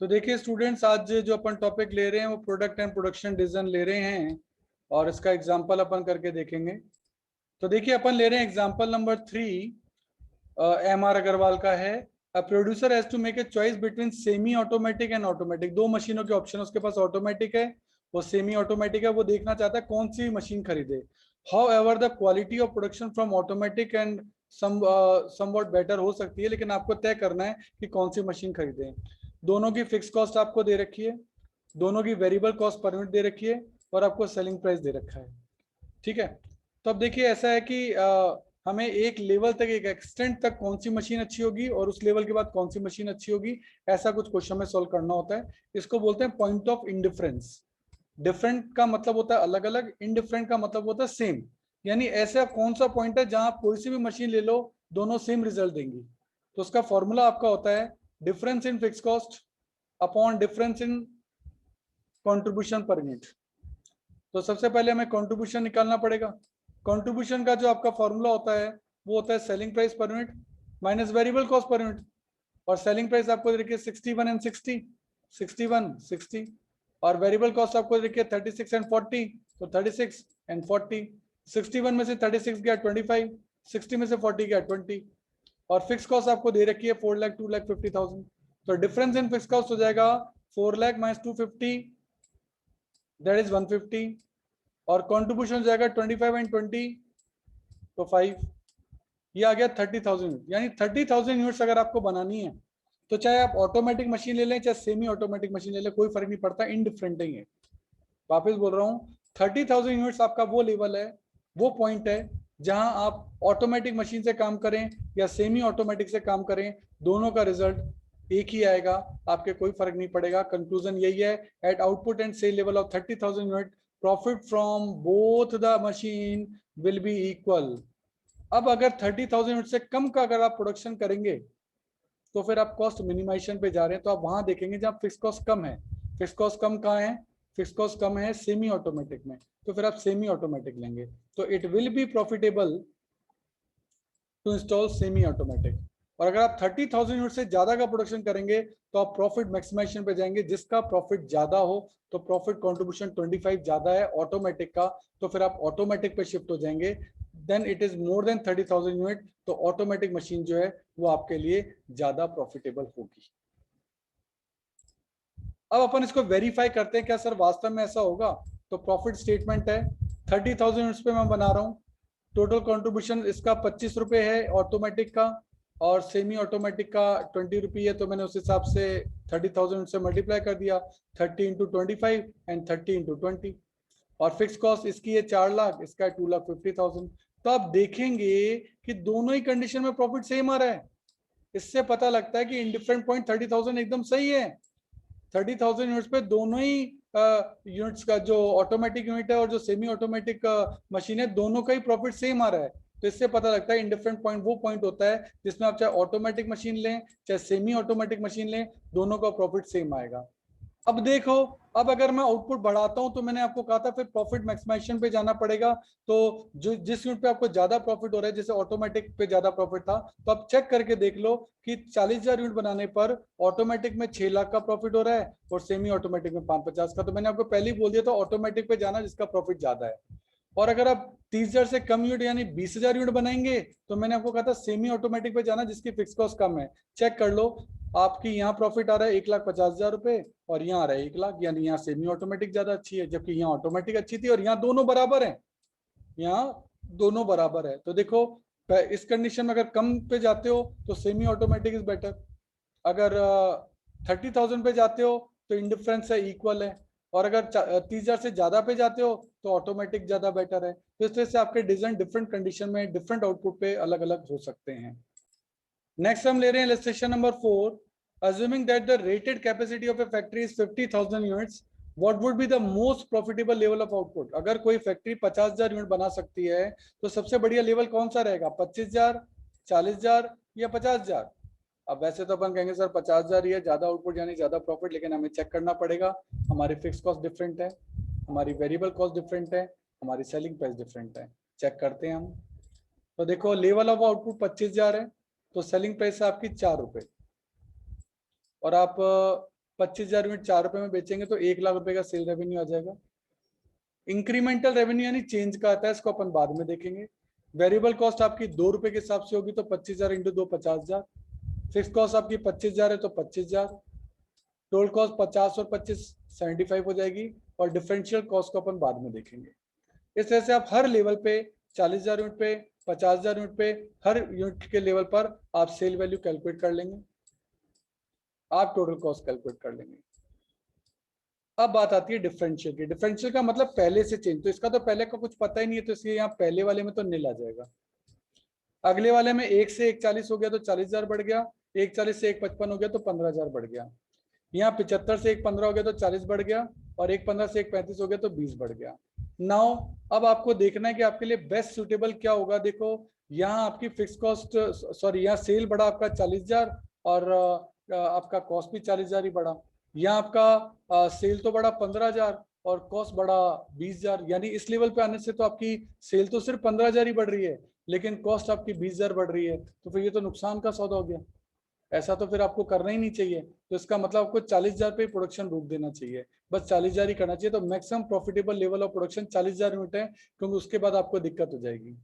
तो देखिए स्टूडेंट्स, आज जो अपन टॉपिक ले रहे हैं वो प्रोडक्ट एंड प्रोडक्शन डिसीजन ले रहे हैं और इसका एग्जांपल अपन करके देखेंगे। तो देखिए अपन ले रहे हैं example number 3, M R Agarwal का है। A producer has to make a choice between semi automatic and automatic. दो मशीनों के ऑप्शन, उसके पास ऑटोमेटिक है, वो सेमी ऑटोमेटिक है। वो देखना चाहता है कौन सी मशीन खरीदे। How ever the quality of production from automatic and somewhat better हो सकती है, लेकिन आपको तय करना है कि कौन सी मशीन खरीदें। दोनों की फिक्स कॉस्ट आपको दे रखी है, दोनों की वेरिएबल कॉस्ट पर यूनिट दे रखी है और आपको सेलिंग प्राइस दे रखा है। ठीक है, तो अब देखिए ऐसा है कि हमें एक लेवल तक, एक एक्सटेंट तक कौन सी मशीन अच्छी होगी और उस लेवल के बाद कौन सी मशीन अच्छी होगी, ऐसा कुछ क्वेश्चन में सॉल्व करना होता है। इसको बोलते हैं पॉइंट ऑफ इंडिफरेंस। डिफरेंट का मतलब होता है अलग अलग, इनडिफरेंट का मतलब होता है सेम। यानी ऐसा कौन सा पॉइंट है जहां आप कोई सी भी मशीन ले लो, दोनों सेम रिजल्ट देंगी। तो उसका फॉर्मूला आपका होता है difference in fix cost upon difference in contribution per unit. तो सबसे पहले हमें कंट्रीब्यूशन निकालना पड़ेगा। कंट्रीब्यूशन का जो आपका फॉर्मूला होता है वो होता है selling price per unit minus variable cost per unit. और सेलिंग प्राइस आपको देखिए 61 एंड 60, 61 60, और वेरिएबल कॉस्ट आपको देखिए 36 एंड 40, तो 36 एंड 40। 61 में से 36 गया 25, 60 में से 40 गया 20, और फिक्स कॉस्ट आपको दे रखी है 4 लाख 2,50,000। तो डिफरेंस इन फिक्स कॉस्ट हो जाएगा 4 लाख माइनस 250, दैट इज 150, और कॉन्ट्रीब्यूशन हो जाएगा 25 एंड 20, तो 5। ये आ गया 30,000 यूनिट। यानी 30,000 यूनिट्स अगर आपको बनानी है तो चाहे आप ऑटोमेटिक मशीन ले लें चाहे सेमी ऑटोमेटिक मशीन ले लें, कोई फर्क नहीं पड़ता, इनडिफरेंट ही है। वापस बोल रहा हूँ, 30,000 यूनिट्स आपका वो लेवल है, वो पॉइंट है जहां आप ऑटोमेटिक मशीन से काम करें या सेमी ऑटोमेटिक से काम करें, दोनों का रिजल्ट एक ही आएगा, आपके कोई फर्क नहीं पड़ेगा। कंक्लूजन यही है, at output and sale level of 30,000 unit profit from both the machine will be equal. अब अगर 30,000 यूनिट से कम का अगर आप प्रोडक्शन करेंगे तो फिर आप कॉस्ट मिनिमाइजेशन पे जा रहे हैं, तो आप वहां देखेंगे जहां फिक्स कॉस्ट कम है। फिक्स कॉस्ट कम कहाँ है? फिक्स कॉस्ट कम है सेमी ऑटोमेटिक में, तो फिर आप सेमी ऑटोमेटिक लेंगे। तो it will be profitable to install semi automatic. और अगर आप 30,000 यूनिट से ज्यादा का प्रोडक्शन करेंगे तो आप प्रॉफिट मैक्सिमाइजेशन पे जाएंगे। जिसका प्रॉफिट ज्यादा हो, तो प्रॉफिट कंट्रीब्यूशन 25 ज्यादा है ऑटोमेटिक का, तो फिर आप ऑटोमेटिक पे शिफ्ट हो जाएंगे। Then it is more than 30,000 unit, तो ऑटोमेटिक मशीन जो है वो आपके लिए ज्यादा प्रॉफिटेबल होगी। अब अपन इसको वेरीफाई करते हैं, क्या सर वास्तव में ऐसा होगा? तो प्रॉफिट स्टेटमेंट है, 30,000 यूनिट्स पे मैं बना रहा हूँ। टोटल कंट्रीब्यूशन इसका 25 रुपए है ऑटोमेटिक का, और सेमी ऑटोमेटिक का 20 रुपये है। तो मैंने उस हिसाब से 30,000 से मल्टीप्लाई कर दिया, 30 इंटू 25 एंड 30 इंटू 20। और फिक्स कॉस्ट इसकी है 4 लाख, इसका है 2,50,000। तो आप देखेंगे कि दोनों ही कंडीशन में प्रॉफिट सेम आ रहा है। इससे पता लगता है कि इंडिफरेंट पॉइंट 30,000 एकदम सही है। 30,000 यूनिट्स पे दोनों ही यूनिट्स का, जो ऑटोमेटिक यूनिट है और जो सेमी ऑटोमेटिक मशीन है, दोनों का ही प्रॉफिट सेम आ रहा है। तो इससे पता लगता है इंडिफरेंट पॉइंट वो पॉइंट होता है जिसमें आप चाहे ऑटोमेटिक मशीन लें चाहे सेमी ऑटोमेटिक मशीन लें, दोनों का प्रॉफिट सेम आएगा। अब देखो, अब अगर मैं आउटपुट बढ़ाता हूं तो मैंने आपको कहा था फिर प्रॉफिट मैक्सिमाइजेशन पे जाना पड़ेगा। तो जो जिस यूनिट पे आपको ज्यादा प्रॉफिट हो रहा है, जैसे ऑटोमेटिक पे ज्यादा प्रॉफिट था, तो आप चेक करके देख लो कि 40,000 यूनिट बनाने पर ऑटोमेटिक में 6 लाख का प्रॉफिट हो रहा है और सेमी ऑटोमेटिक में 550 का। तो मैंने आपको पहले ही बोल दिया था ऑटोमेटिक पे जाना जिसका प्रॉफिट ज्यादा है। और अगर आप 30,000 से कम यूनिट यानी 20,000 यूनिट बनाएंगे तो मैंने आपको कहा था सेमी ऑटोमेटिक पे जाना जिसकी फिक्स कॉस्ट कम है। चेक कर लो, आपकी यहाँ प्रॉफिट आ रहा है 1,50,000 रुपए और यहाँ आ रहा है 1 लाख, यानी यहाँ सेमी ऑटोमेटिक ज्यादा अच्छी है, जबकि यहाँ ऑटोमेटिक अच्छी थी। और यहाँ दोनों बराबर है, यहाँ दोनों बराबर है। तो देखो, इस कंडीशन में अगर कम पे जाते हो तो सेमी ऑटोमेटिक इज बेटर, अगर 30,000 पे जाते हो तो इंडिफरेंस है, इक्वल है, और अगर 30,000 से ज्यादा पे जाते हो तो ऑटोमेटिक ज्यादा बेटर है। तो इस तरह से आपके डिजाइन डिफरेंट कंडीशन में डिफरेंट आउटपुट पे अलग अलग हो सकते हैं। नेक्स्ट हम ले रहे हैं illustration number 4। assuming that the rated capacity of a factory is 50,000 units, what would be the most profitable level of output? अगर कोई फैक्ट्री 50,000 यूनिट बना सकती है तो सबसे बढ़िया लेवल कौन सा रहेगा? 25,000, 40,000 या 50,000? अब वैसे तो अपन कहेंगे सर 50,000 ही है ज्यादा आउटपुट यानी ज्यादा प्रॉफिट, लेकिन हमें चेक करना पड़ेगा। हमारी फिक्स कॉस्ट डिफरेंट है, हमारी वेरिएबल कॉस्ट डिफरेंट है, हमारी सेलिंग प्राइस डिफरेंट है। चेक करते हैं हम। तो देखो, लेवल ऑफ आउटपुट 25,000 है, तो सेलिंग प्राइस है आपकी 4 रुपए, और आप 25,000 यूनिट 4 रुपए में बेचेंगे तो 1 लाख रुपए का सेल रेवेन्यू आ जाएगा। इंक्रीमेंटल रेवेन्यू यानी चेंज का आता है, इसको अपन बाद में देखेंगे। वेरिएबल कॉस्ट आपकी 2 रुपए के हिसाब से होगी तो 25,000 इंटू 2 50,000। फिक्स कॉस्ट आपकी 25,000 है तो 25,000। टोटल कॉस्ट 50 और 25 75 हो जाएगी, और डिफरेंशियल कॉस्ट को अपन बाद में देखेंगे। इस तरह से आप हर लेवल पे 40,000 यूनिट पे, 50,000 यूनिट पे, हर यूनिट के लेवल पर आप सेल वैल्यू कैलकुलेट कर लेंगे, आप टोटल कॉस्ट कैलकुलेट कर लेंगे। अब बात आती है डिफरेंशियल की। डिफरेंशियल का मतलब पहले से चेंज, तो इसका तो पहले का कुछ पता ही नहीं है, तो इसलिए यहाँ पहले वाले में तो नील आ जाएगा। अगले वाले में 1 से 140 हो गया तो 40,000 बढ़ गया, 140 से 155 हो गया तो 15,000 बढ़ गया। यहाँ 75 से 115 हो गया तो 40 बढ़ गया, और 115 से 135 हो गया तो 20 बढ़ गया। नाउ अब आपको देखना है कि आपके लिए बेस्ट सुटेबल क्या होगा। देखो यहाँ आपकी फिक्स कॉस्ट, सॉरी यहाँ सेल बढ़ा आपका 40,000, और आपका कॉस्ट भी 40,000 ही बढ़ा। यहाँ आपका सेल तो बढ़ा 15,000 और कॉस्ट बढ़ा 20,000, यानी इस लेवल पे आने से तो आपकी सेल तो सिर्फ 15,000 ही बढ़ रही है, लेकिन कॉस्ट आपकी 20,000 बढ़ रही है, तो फिर ये तो नुकसान का सौदा हो गया। ऐसा तो फिर आपको करना ही नहीं चाहिए। तो इसका मतलब आपको 40,000 पे प्रोडक्शन रोक देना चाहिए, बस 40,000 ही करना चाहिए। तो maximum profitable level of production 40,000 unit है, क्योंकि उसके बाद आपको दिक्कत हो जाएगी।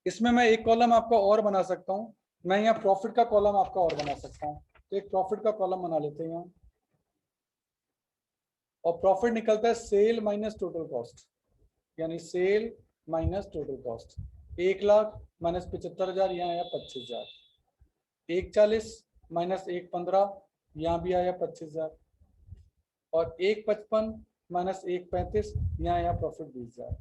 इसमें मैं एक कॉलम आपका और बना सकता हूँ, मैं यहाँ प्रॉफिट का कॉलम आपका और बना सकता हूँ। तो एक प्रॉफिट का कॉलम बना लेते हैं यहाँ, और प्रॉफिट निकलता है सेल माइनस टोटल कॉस्ट, यानी sale minus total cost. 1 lakh minus 75,000, यहाँ आया 25,000। 140 माइनस 115, यहाँ भी आया 25,000, और 155 माइनस 135, यहाँ आया प्रॉफिट 20,000।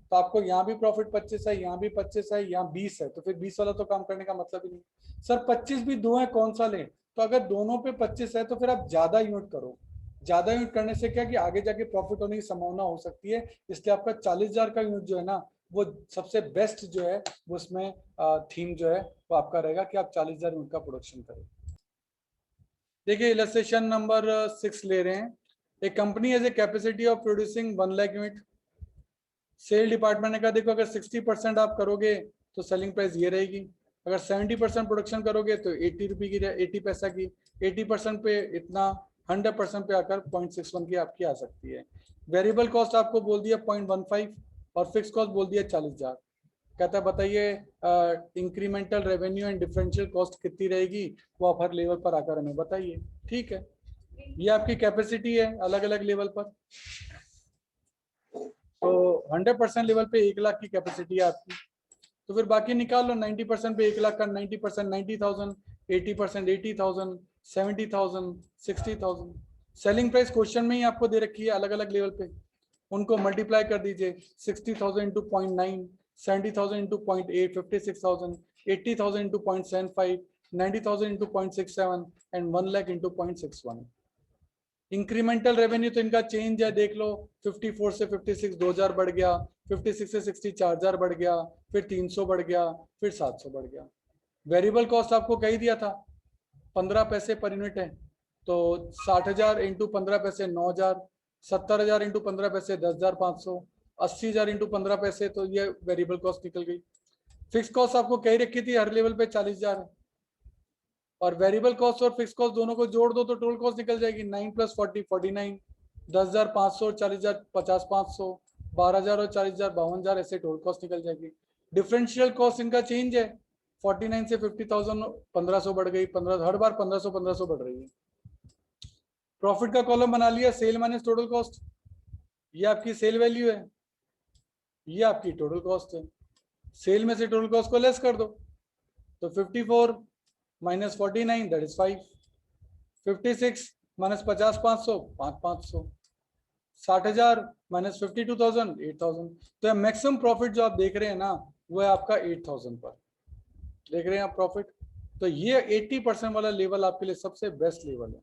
तो आपको यहाँ भी प्रॉफिट 25 है, यहाँ भी 25 है, यहाँ 20 है, तो फिर 20 वाला तो काम करने का मतलब ही नहीं। सर 25 भी दो है, कौन सा लें? तो अगर दोनों पे 25 है तो फिर आप ज्यादा यूनिट करो। ज्यादा यूनिट करने से क्या कि आगे जाके प्रॉफिट होने की संभावना हो सकती है, इसलिए आपका 40,000 का यूनिट जो है ना, वो सबसे बेस्ट जो है, वो उसमें थीम जो है वो आपका रहेगा कि आप 40,000 यूनिट का प्रोडक्शन करें। देखिए इलस्ट्रेशन नंबर 6 ले रहे हैं। A company has a capacity of producing 1 lakh unit. Sale department ने कहा देखो अगर 60% आप करोगे तो सेलिंग प्राइस ये रहेगी, अगर 70% प्रोडक्शन करोगे तो 80 रुपये की, 80 पैसा की, 80% पे इतना, 100% पे आकर 0.61 की आपकी आ सकती है। वेरिएबल कॉस्ट आपको बोल दिया 0.15, और फिक्स कॉस्ट बोल दिया 40,000। कहता है बताइए incremental revenue and differential cost कितनी रहेगी, वो आप हर लेवल पर आकर हमें बताइए। ठीक है, ये आपकी कैपेसिटी है अलग अलग लेवल पर। तो 100% लेवल पे 1 लाख की कैपेसिटी है आपकी, तो फिर बाकी निकाल लो। 90% पे 1 लाख का 90% 90,000, 80% 80,000, 70,000, 60,000। सेलिंग प्राइस क्वेश्चन में ही आपको दे रखी है अलग अलग लेवल पे, उनको मल्टीप्लाई कर दीजिए। 60,000 into 0.9, 70,000 into 0.8, 56,000, 80,000 into 0.75, 90,000 into 0.67 and 1 lakh into 0.61। Incremental revenue तो इनका चेंज है, देख लो 54 से 56 2000 बढ़ गया, 56 से 60 4000 बढ़ गया, फिर 300 बढ़ गया, फिर 700 बढ़ गया। वेरिएबल कॉस्ट आपको कही दिया था 15 पैसे पर यूनिट है, तो 60,000 इंटू 15 पैसे 9,000, 70,000 इंटू 15 पैसे 10,500, 80,000 इंटू 15 पैसे, तो ये वेरिएबल कॉस्ट निकल गई। फिक्स कॉस्ट आपको कही रखी थी हर लेवल पे 40,000 है, और वेरिएबल कॉस्ट और फिक्स कॉस्ट दोनों को जोड़ दो तो टोटल कॉस्ट निकल जाएगी 9 + 40 49, 10,500 और 40,000 50,500, 12,000 और 40,000 52,000, ऐसे टोटल कॉस्ट निकल जाएगी। डिफरेंशियल कॉस्ट इनका चेंज है, 49 से 50,000 1500 बढ़ गई, 15 हर बार 1500 बढ़ रही है। प्रॉफिट का कॉलम बना लिया, सेल माइनस टोटल कॉस्ट, ये आपकी सेल वैल्यू है, ये आपकी टोटल कॉस्ट है। सेल में से टोटल कॉस्ट को लेस कर दो, तो 54 minus 49 that is 5, 56 minus 50,500 5,500, 60,000 minus 52,000 8,000। तो मैक्सिमम प्रॉफिट जो आप देख रहे हैं ना, वो है आपका 8,000 पर, देख रहे हैं आप प्रॉफिट। तो ये 80% वाला लेवल आपके लिए सबसे बेस्ट लेवल है,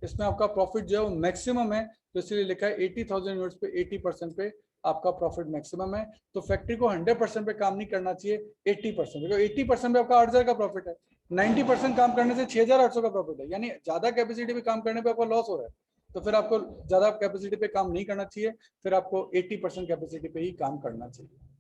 इसमें आपका प्रॉफिट जो है वो मैक्सिमम है, तो इसलिए लिखा है 80,000 यूनिट्स पे 80% पे आपका प्रॉफिट मैक्सिमम है। तो फैक्ट्री को 100% पे काम नहीं करना चाहिए, 80%, देखो 80% पे आपका 8,000 का प्रॉफिट है, 90% काम करने से 6,800 का प्रॉफिट है, यानी ज्यादा कैपेसिटी पे काम करने पे आपको लॉस हो रहा है, तो फिर आपको ज्यादा कैपेसिटी पे काम नहीं करना चाहिए, फिर आपको 80% कैपेसिटी पे ही काम करना चाहिए।